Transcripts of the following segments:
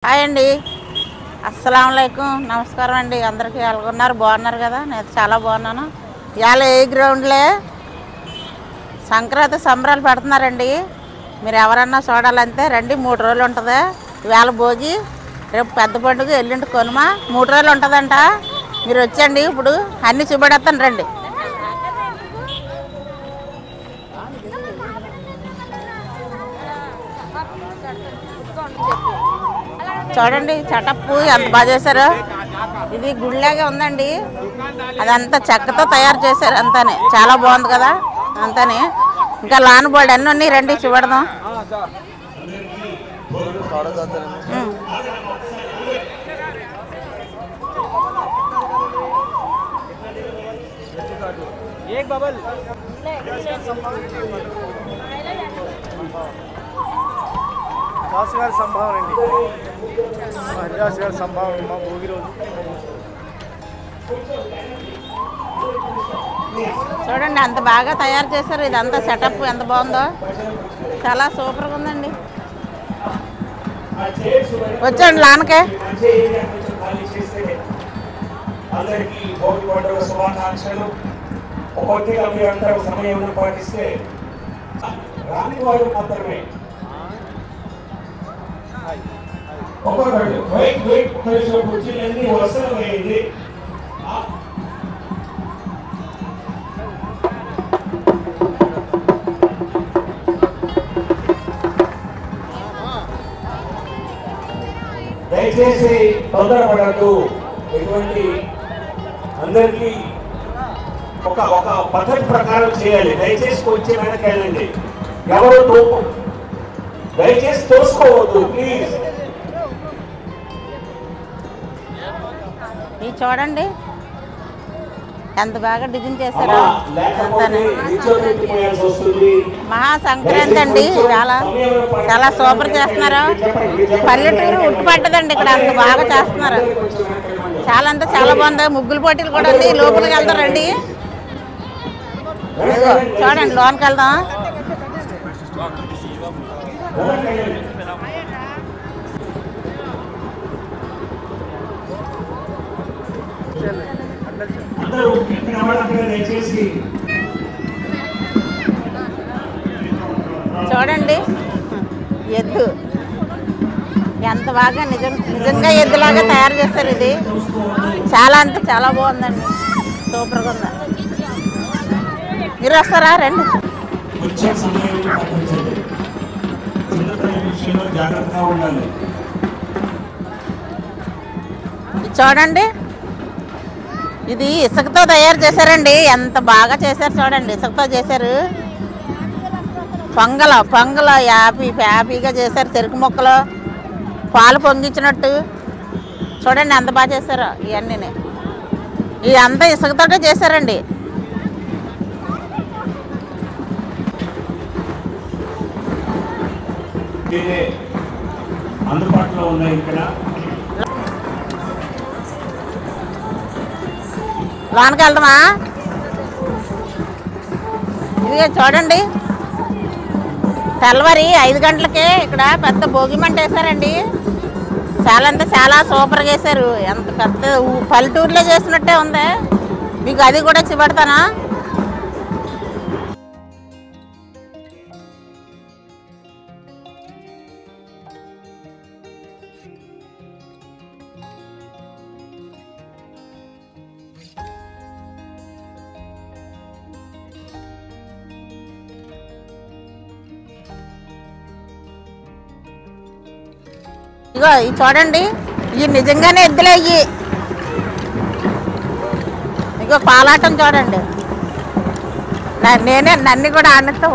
Hi అండి, అస్సలాముఅలైకుం, నమస్కారం అండి. అందరికీ ఎలాగున్నారు? బాగున్నారు కదా? నేను చాలా బాగున్నాను. ఇవాళ ఏ గ్రౌండ్లే సంక్రాంతి సంబరాలు పెడుతున్నారండి. మీరు ఎవరన్నా చూడాలంటే రండి. 3 రోజులు ఉంటుంది. ఇవాళ భోగి, రేపు పెద్ద పండుగ, ఎల్లుండి కనుమ. 3 రోజులు ఉంటుందంట. మీరు వచ్చండి. ఇప్పుడు అన్నీ చూపెడతాను రండి. చూడండి చటప్పు ఎంత బాగా చేశారు. ఇది గుడిలాగే ఉందండి. అదంతా చెక్కతో తయారు చేశారు. అంతానే చాలా బాగుంది కదా. అంతానే ఇంకా లాన్ బోర్డు అన్నీ ఉన్నాయి. రండి చూపెడదాం. రాజుగారి సంభావన అండి. హరిదాస్ గారి సంభావన మా భోగి రోజు. చూడండి అంత బాగా తయారు చేశారు. ఇదంతా సెటప్ ఎంత బాగుందో. చాలా సూపర్గా ఉందండి. వచ్చండి లాన్కే. అందరికీ భోగి పండుగ శుభాకాంక్షలు. ఒక్కొక్కటిగా మీరందరూ సమయం పాటిస్తే రాని వారు మాత్రమే ఒక్కొక్కటి వెయిట్ కుర్చీలన్నీ వరుసలు వేయండి. దయచేసి తొందరపడద్దు. ఎటువంటి అందరికీ ఒక పద్ధతి ప్రకారం చేయాలి. దయచేసి కొంచెం వెనక్కి వెళ్ళండి. ఎవరు దయచేసి తోసుకోవద్దు ప్లీజ్. ఇది చూడండి ఎంత బాగా డిజైన్ చేశారు. మహా సంక్రాంతి అండి. చాలా సూపర్ చేస్తున్నారు. పల్లెటూరు ఉట్టు పట్టదండి. ఇక్కడ అంత బాగా చేస్తున్నారు. చాలా బాగుంది. ముగ్గులు పోటీలు కూడా ఉంది. లోపలికి వెళ్తారండి. చూడండి లోనికి వెళ్దాం. చూడండి ఎద్దు ఎంత బాగా నిజంగా ఎద్దులాగా తయారు చేస్తారు. ఇది చాలా బాగుందండి. సూపర్గా ఉంది. మీరు వస్తారా? రండి. చూడండి ఇది ఇసుకతో తయారు చేశారండి. ఎంత బాగా చేశారు చూడండి. ఇసుకతో చేశారు. పొంగల హ్యాపీగా చేశారు. చెరుకు మొక్కలు పాలు పొంగించినట్టు చూడండి ఎంత బాగా చేశారో. ఇవన్నీ ఇదంతా ఇసుకతోటే చేశారండి. అందుబాటులో ఉన్నాయి. ఇక్కడ లోనికి వెళ్దామా? ఇది చూడండి తెల్లవారి 5 గంటలకే ఇక్కడ పెద్ద భోగి మంట వేశారండి. చాలా సూపర్గా వేశారు. ఎంత పెద్ద పల్లెటూరులో చేసినట్టే ఉంది. మీకు అది కూడా చూపెడతానా? ఇగో ఇవి చూడండి. ఇవి నిజంగానే ఎద్దులే. ఇగో పాలాటం చూడండి. నన్ను కూడా ఆనందిస్తా.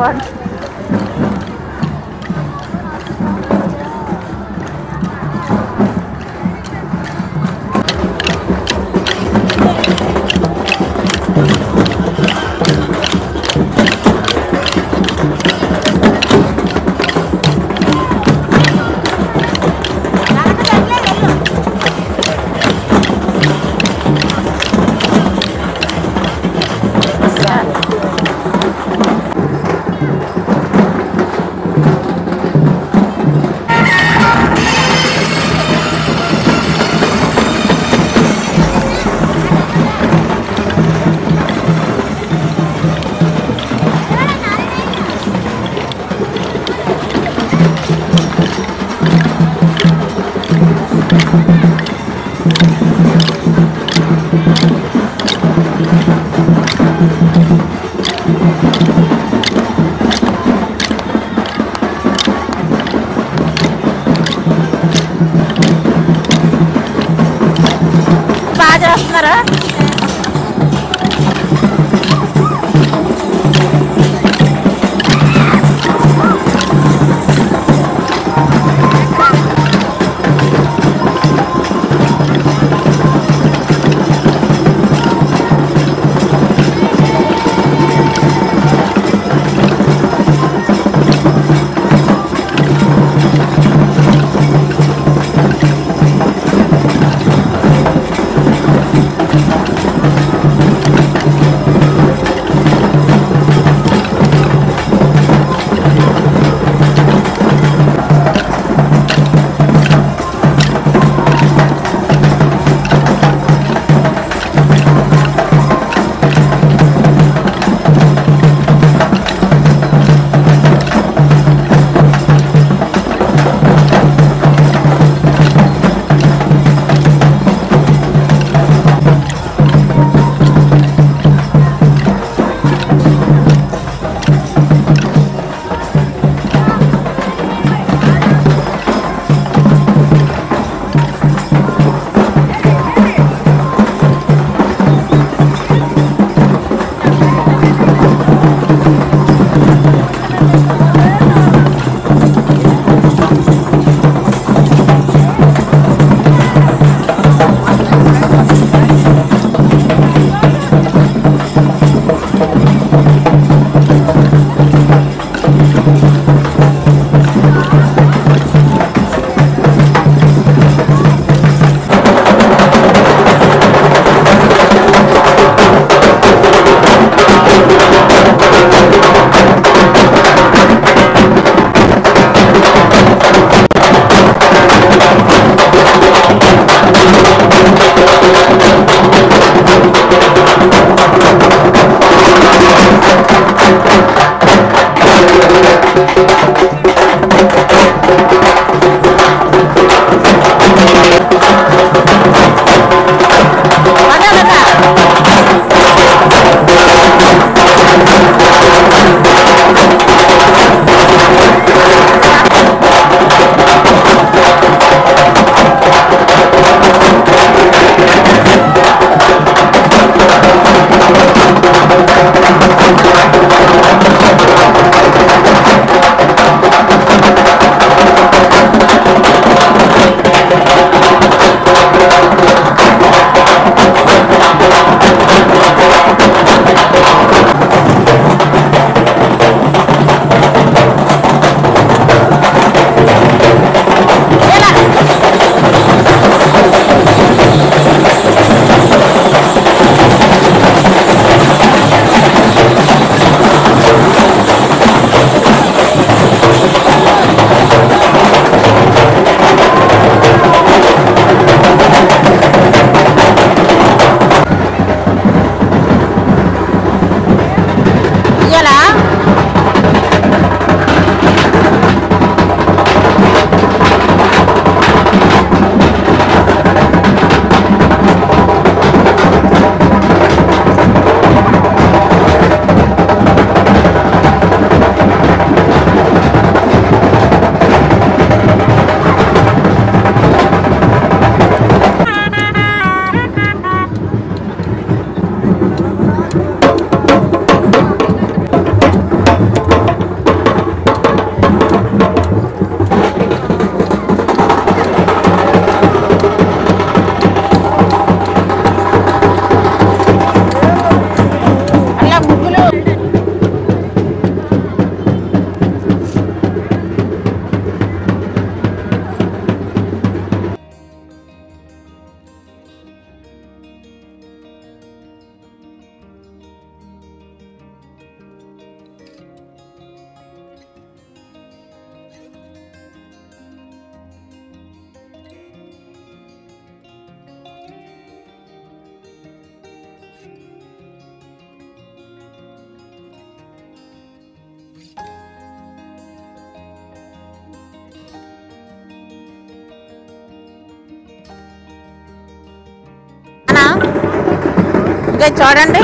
ఇంకా చూడండి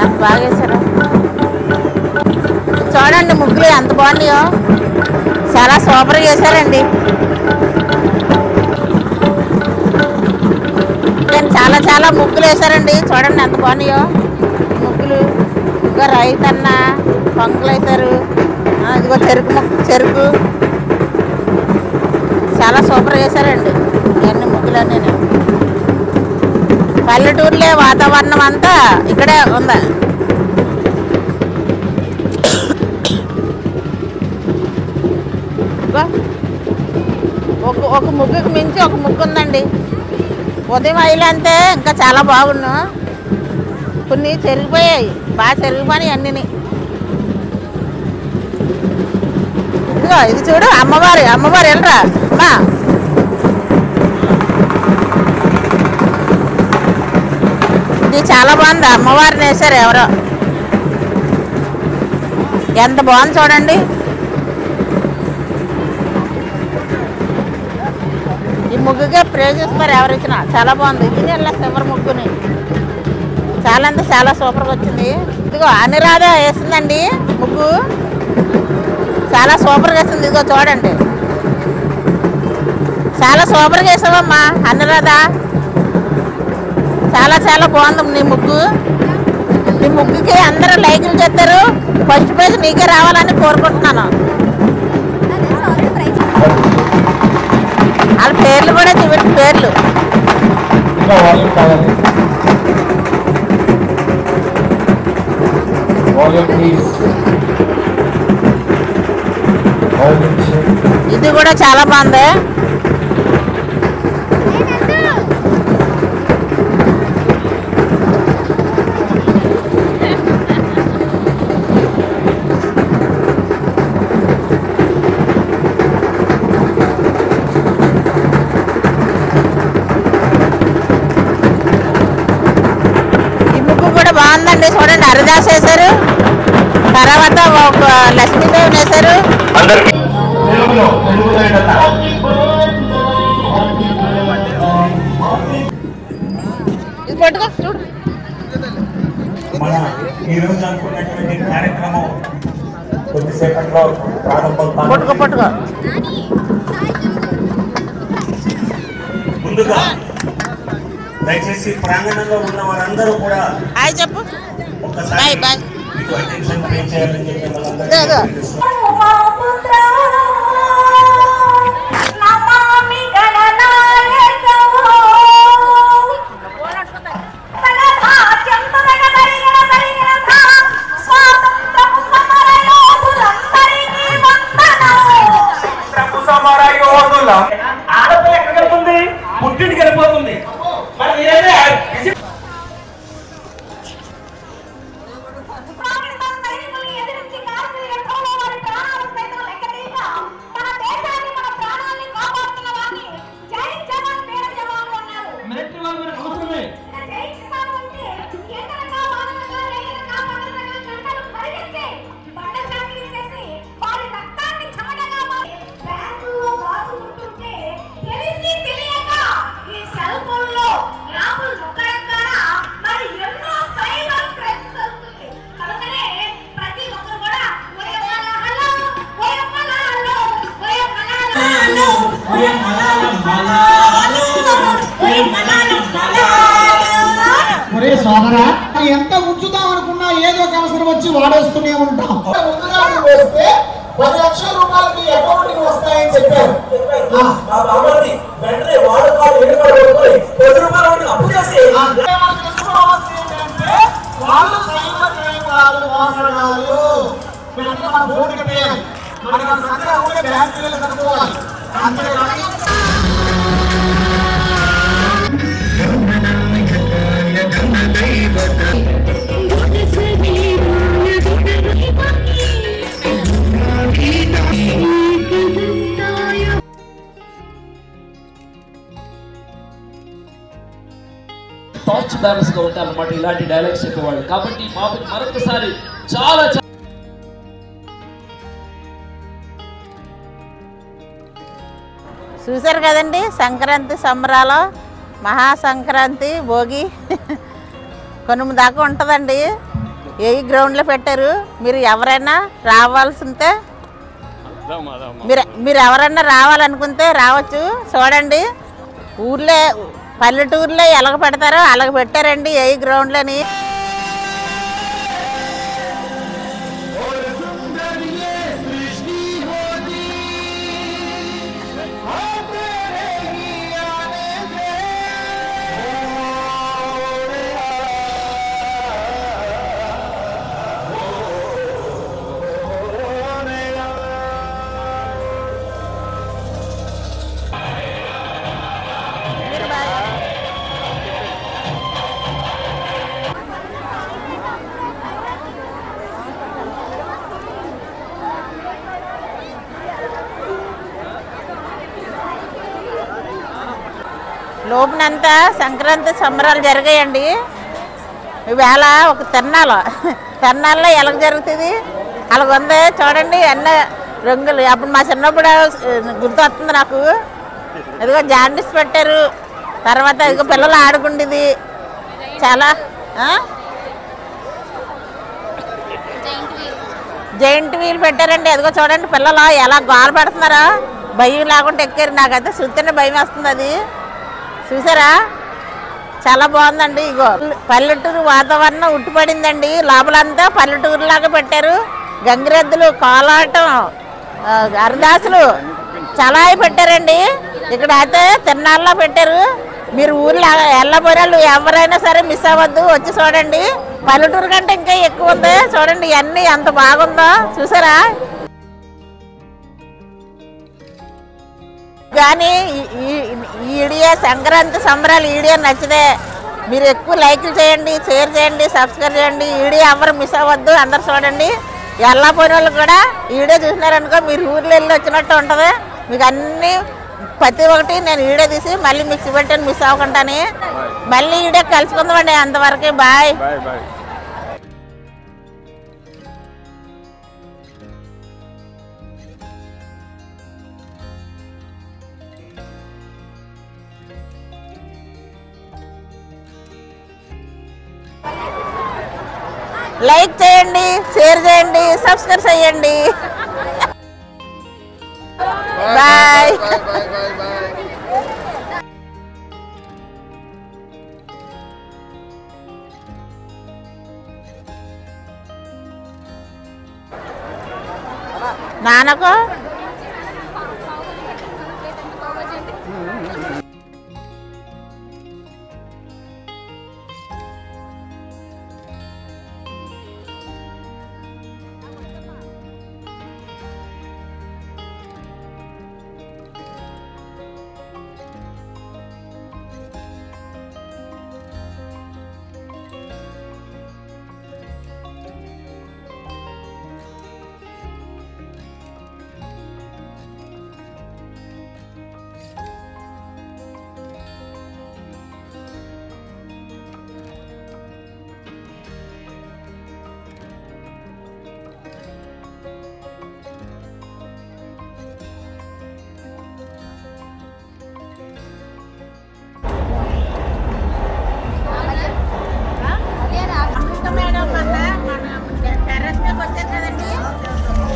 ఎంత బాగా వేశారు. చూడండి ముగ్గులు ఎంత బాగున్నాయో, చాలా సూపర్గా వేశారండి. చాలా చాలా ముగ్గులు వేశారండి. చూడండి ఎంత బాగున్నాయో ముగ్గులు. ఇంకా రైతన్న పంకులు వేశారు. ఇదిగో చెరుకు చాలా సూపర్గా వేశారండి. ఇవన్నీ ముగ్గులన్నీ పల్లెటూరులే వాతావరణం అంతా ఇక్కడే ఉందా. ఒక ముగ్గుకి మించి ఒక ముగ్గు ఉందండి. ఉదయం అయిలంటే ఇంకా చాలా బాగుండు. కొన్ని చెరిగిపోయాయి, బాగా చెరిగిపోయి అన్నీ. ఇదిగో ఇది చూడు అమ్మవారు వెళ్ళరా అమ్మా. ఇది చాలా బాగుంది. అమ్మవారిని వేశారు ఎవరో. ఎంత బాగుంది చూడండి. ఈ ముగ్గుకే ప్రేజ్ ఇస్తారు ఎవరిచ్చినా. చాలా బాగుంది. ఇది వెళ్ళా ఎవరి ముగ్గుని చాలా అంటే చాలా సూపర్గా వచ్చింది. ఇదిగో అనురాధ వేసిందండి ముగ్గు, చాలా సూపర్గా వేసింది. ఇదిగో చూడండి చాలా సూపర్గా వేసావమ్మా అనురాధ. చాలా చాలా బాగుంది నీ ముగ్గు. నీ ముగ్గుకి అందరూ లైకులు చేస్తారు. ఫస్ట్ ప్రైజ్ నీకే రావాలని కోరుకుంటున్నాను. వాళ్ళ పేర్లు కూడా చూపెట్టి పేర్లు. ఇది కూడా చాలా బాగుంది. బాగుందండి. చూడండి హరిదాస్ వేశారు, తర్వాత ఒక లక్ష్మీదేవి వేశారు. ఇది పట్టుకో చూడు. మన ఈరోజు అనుకున్నటువంటి కార్యక్రమం కొద్దిసేపట్లో ప్రారంభం. పట్టుకో ముందుగా దయచేసి ప్రాంగణంలో ఉన్న వారందరూ కూడా హాయ్ చెప్పు. ఒక్కసారి బాయ్ మీకు అటెన్షన్ పే చేయాలని చెప్పి మనందరికీ పుట్టింటికి వెళ్ళిపోతుంది. సోదరా ఎంత ఉంచుదాం అనుకున్నా ఏదో ఒక అవసరం వచ్చి వాడేస్తూనే ఉంటాం. వేస్తే 10 లక్షల రూపాయలు మీ అకౌంట్ కి వస్తాయని చెప్పారు. వాళ్ళు సైబర్ నేరాలు మోసగాళ్ళు పెట్టి మన ఫోన్ కట్టేయాలి. మనకి సంఖ్య ఉంటే బ్యాంకులు కట్టుకోవాలి. టార్చ్ బ్యాలెన్స్ గా ఉంటారన్నమాట ఇలాంటి డైలాగ్స్ చెప్పేవాళ్ళు. కాబట్టి బాబుకి మరొకసారి చాలా చూశారు కదండి సంక్రాంతి సంబరాలు, మహాసంక్రాంతి, భోగి కనుమ దాకా ఉంటుందండి. ఏ గ్రౌండ్లో పెట్టారు. మీరు ఎవరైనా రావాల్సింటే మీరు ఎవరైనా రావాలనుకుంటే రావచ్చు. చూడండి ఊర్లో పల్లెటూరులో ఎలాగ పెడతారో అలాగ పెట్టారండి ఏ గ్రౌండ్లోని. లోపునంతా సంక్రాంతి సంబరాలు జరిగాయండి. ఈవేళ ఒక తిరణాల్లో ఎలాగ జరుగుతుంది అలాగ ఉంది చూడండి. అన్నీ రంగులు అప్పుడు మా చిన్నప్పుడు గుర్తొస్తుంది నాకు. ఇదిగో జాండీస్ పెట్టారు. తర్వాత ఇదిగో పిల్లలు ఆడుకుండేది చాలా. జైంట్ వీల్ పెట్టారండి. అదిగో చూడండి పిల్లలు ఎలా గోల పెడుతున్నారో. భయం లేకుండా ఎక్కారు. నాకైతే చూస్తేనే భయం వేస్తుంది. అది చూసారా చాలా బాగుందండి. ఇగో పల్లెటూరు వాతావరణం ఉట్టిపడిందండి. లోపలంతా పల్లెటూరులాగా పెట్టారు. గంగిరెద్దులు, కోలాటం, అరదాసులు చాలా పెట్టారండి. ఇక్కడ అయితే తిరణాల్లో పెట్టారు. మీరు ఊర్లో ఎల్లబోరాళ్ళు ఎవరైనా సరే మిస్ అవ్వద్దు, వచ్చి చూడండి. పల్లెటూరు కంటే ఇంకా ఎక్కువ ఉంది. చూడండి ఇవన్నీ ఎంత బాగుందో చూసారా. కానీ ఈ వీడియో సంక్రాంతి సంబరాలు వీడియో నచ్చితే మీరు ఎక్కువ లైక్లు చేయండి, షేర్ చేయండి, సబ్స్క్రైబ్ చేయండి. వీడియో ఎవరు మిస్ అవ్వద్దు, అందరు చూడండి. ఎలా పోయిన వాళ్ళు కూడా వీడియో చూసినారనుకో మీరు ఊర్లో వెళ్ళి వచ్చినట్టు ఉంటుంది. మీకు అన్నీ ప్రతి ఒక్కటి నేను వీడియో తీసి మళ్ళీ మీకు చూపెట్టాను మిస్ అవ్వకుండాని. మళ్ళీ వీడియో కలుసుకుందామండి. అంతవరకు బాయ్. లైక్ చేయండి, షేర్ చేయండి, సబ్స్క్రైబ్ చేయండి. బాయ్. నాన్నకు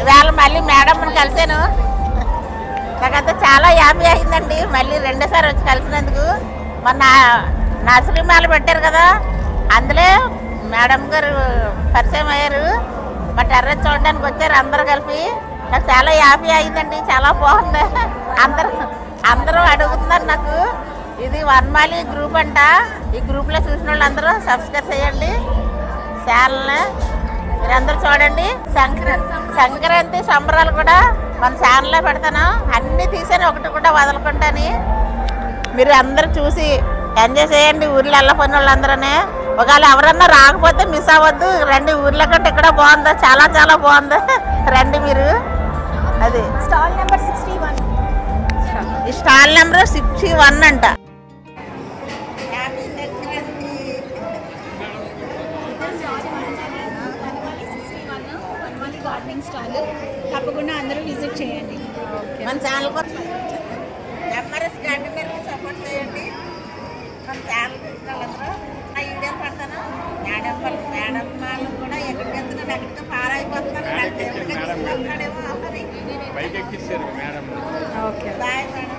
ఇవాళ మళ్ళీ మేడంని కలిసాను. నాకంతా చాలా హ్యాపీ అయిందండి. మళ్ళీ రెండోసారి వచ్చి కలిసినందుకు. మొన్న నర్సరీమాల పెట్టారు కదా, అందులో మేడం గారు పరిచయం అయ్యారు. మా టెర్రస్ చూడడానికి వచ్చారు అందరూ కలిపి. నాకు చాలా హ్యాపీ అయిందండి. చాలా బాగుంది. అందరూ అడుగుతున్నారు నాకు. ఇది వనమాలి గ్రూప్ అంట. ఈ గ్రూప్లో చూసిన వాళ్ళందరూ సబ్స్క్రైబ్ చేయండి ఛానల్ని. మీరందరూ చూడండి. సంక్రాంతి సంబరాలు కూడా మన ఛానల్లో పెడతాను. అన్నీ తీసాను, ఒకటి కూడా వదలకుండాని. మీరు అందరూ చూసి ఎంజాయ్ చేయండి. ఊర్లో వెళ్ళపోయిన వాళ్ళందరూనే. ఒకవేళ ఎవరన్నా రాకపోతే మిస్ అవ్వద్దు. రండి. ఊర్లో కంటే ఇక్కడ బాగుంది, చాలా చాలా బాగుంది. రండి మీరు. అది స్టాల్ నెంబర్ 61. ఈ స్టాల్ నెంబర్ 61 అంట. గార్డెనింగ్ స్టాల్ తప్పకుండా అందరూ విజిట్ చేయండి. మన ఛానల్ కోసం ఎంఆర్ఎస్ గార్డెనర్ సపోర్ట్ చేయండి. మన ఛానల్ చూసిన వాళ్ళందరూ వీడియోలు పడతాను. మేడం వాళ్ళు కూడా ఎక్కడికి వెళ్తున్నాను ఎక్కడికి పారైపోతున్నాను. పైకి ఎక్కిచ్చారు మేడం. Bye madam.